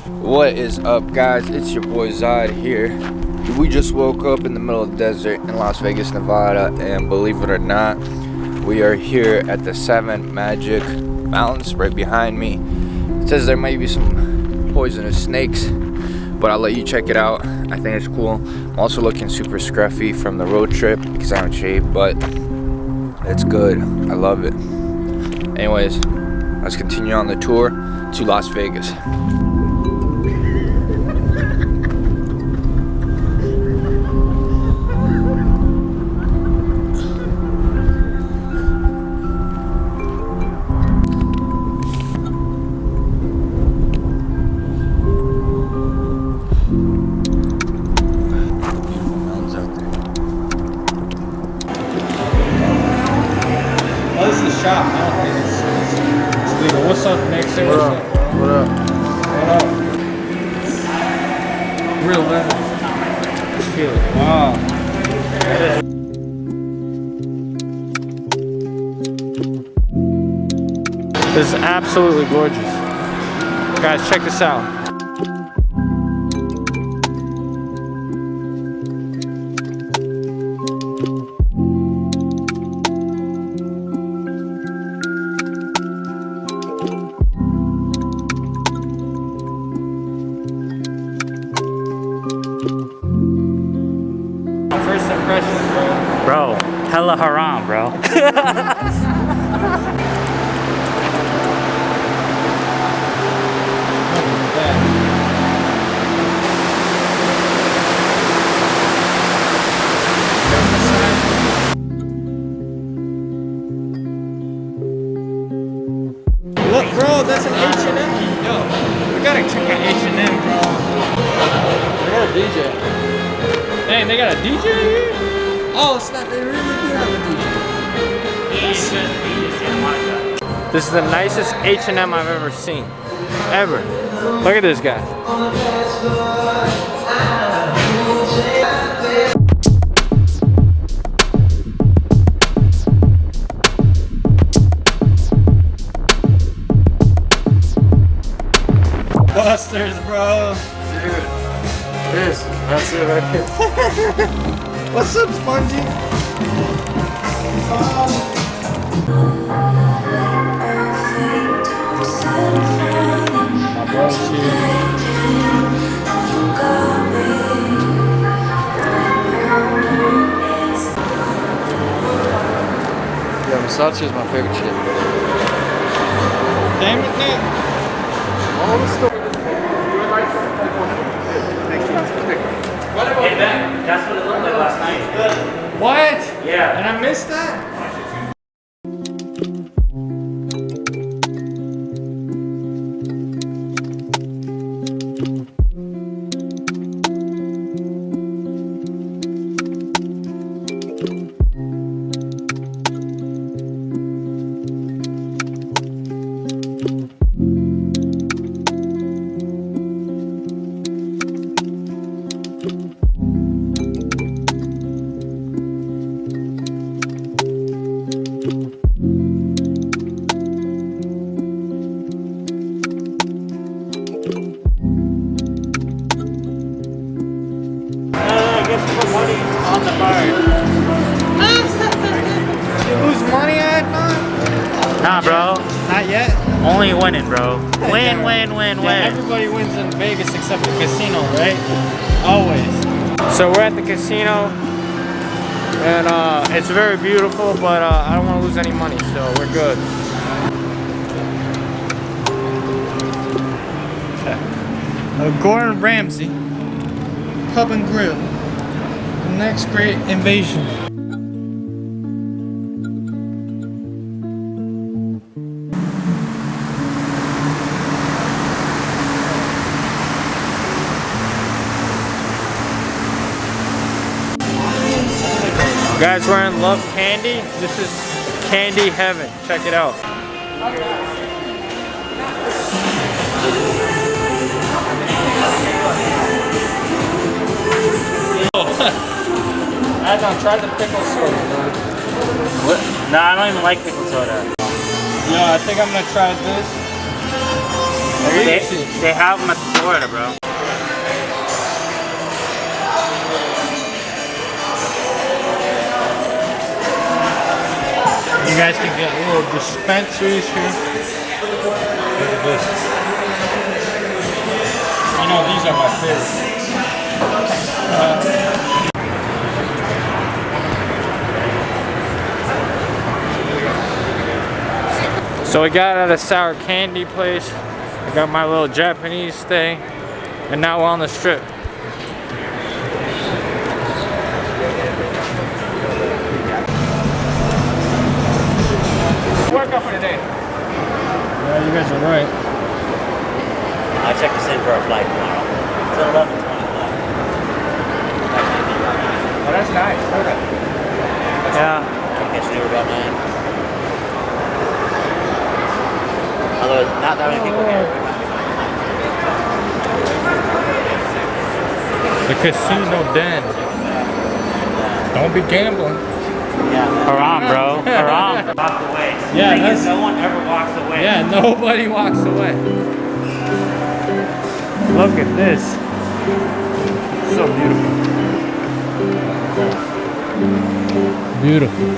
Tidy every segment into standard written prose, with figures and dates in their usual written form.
What is up, guys? It's your boy Zod here. We just woke up in the middle of the desert in Las Vegas, Nevada, and believe it or not, we are here at the 7 Magic Mountains right behind me. It says there might be some poisonous snakes, but I'll let you check it out. I think it's cool. I'm also looking super scruffy from the road trip because I haven't shaved, but it's good. I love it. Anyways, let's continue on the tour to Las Vegas. Oh, this is a shop. I don't think it's legal. What's up, Nick? Say what's up. What up? What up? Real leather. Let's feel it. Wow. This is absolutely gorgeous. Guys, check this out. First impression, Bro, hella haram, bro. Look, bro, that's an H&M. Yo, we gotta check out H&M, bro. They got a DJ. Dang, they got a DJ here? Oh, snap, they really do have a DJ. This is the nicest H&M I've ever seen. Ever. Look at this guy. Busters, bro. Dude. That's it right here. What's up, Spongy? My bro's here. Yeah, Versace is my favorite shit. Damn it, Nick. All the stuff. Hey, that's what it looked like last night. What? Yeah. And I missed that? Money on the bar. You lose money at night? Nah, bro. Not yet. Only winning, bro. Win. Yeah, everybody wins in Vegas except the casino, right? Always. So we're at the casino, and it's very beautiful, but I don't want to lose any money, so we're good. Gordon Ramsay, Pub and Grill. The next great invasion. Guys, we're in Love Candy. This is candy heaven. Check it out. I don't try the pickle soda. What? No, I don't even like pickle soda. Yeah, I think I'm gonna try this. They have them at the Florida, bro. You guys can get little dispensaries here. Look at this. You know, these are my favorite. So we got at a sour candy place. I got my little Japanese thing. And now we're on the strip. Workout for today. Yeah, you guys are right. I checked us in for our flight tomorrow. It's at 11:25. Oh, that's nice. Okay. Yeah. I guess we were about 9. Although not that many people here. The casino den. Don't be gambling. Yeah. Haram, bro. Haram. Walk away. Yeah, that's... No one ever walks away. Yeah, nobody walks away. Look at this. So beautiful. Beautiful.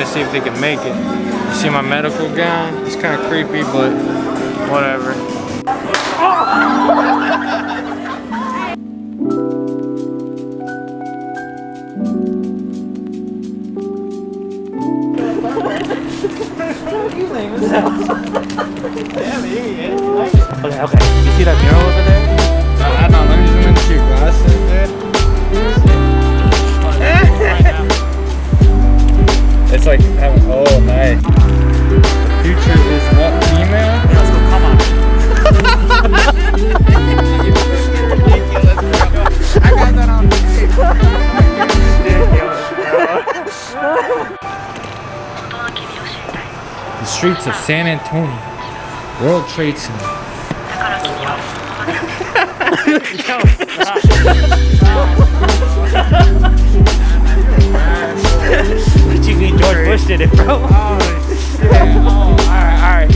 See if they can make it. You see my medical gown? It's kind of creepy, but whatever. Okay. You see that mural over there? I don't know. Let me zoom into your glasses, dude. It's like having, oh, nice. The future is what? Female? Yeah, let's go, come on. I got that on tape. The streets of San Antonio. World Trade Center. What you mean George Bush did it, bro? Oh shit! Oh, alright.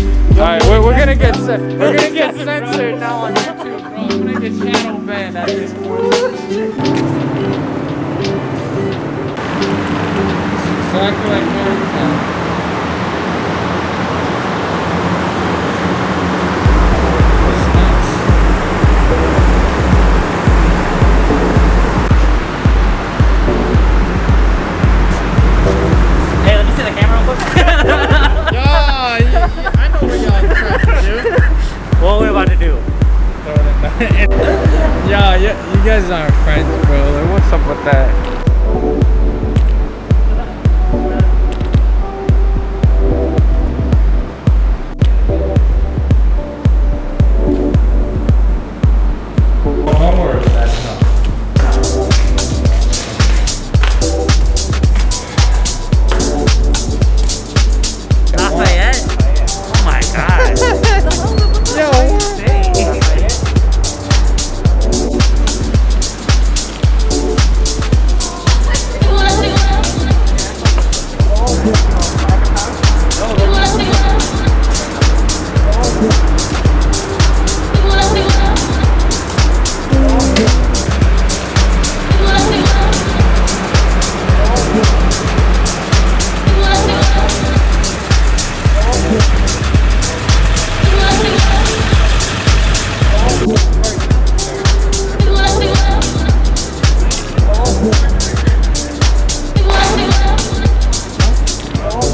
We're gonna get censored now on YouTube, bro. I'm gonna get channel banned at this point. Exactly like American. Yeah, you guys aren't friends, bro. Like, what's up with that? Lafayette? Oh my god. Yo.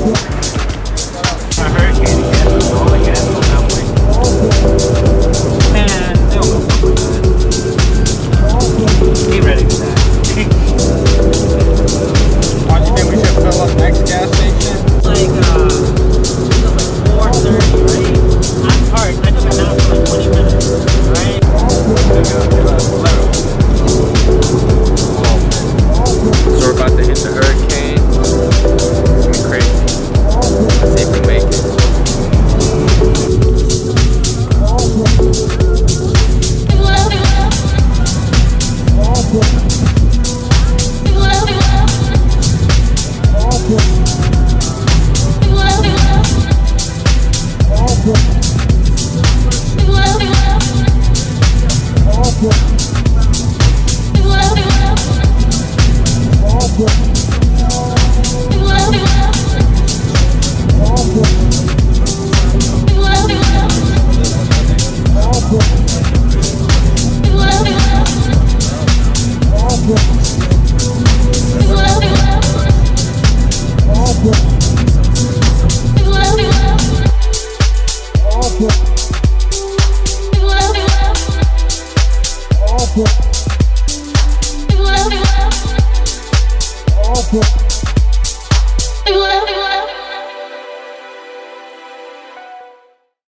A hurricane again. Oh, again. Man, they'll go fuck with that. Be ready for that. Why do you think we should fill up next gas station? Like 4:30, right? I'm hard. I took it down for like 20 minutes, right? So we're about to hit the hurricane. It's gonna be crazy. Let's see if we make it. Yeah.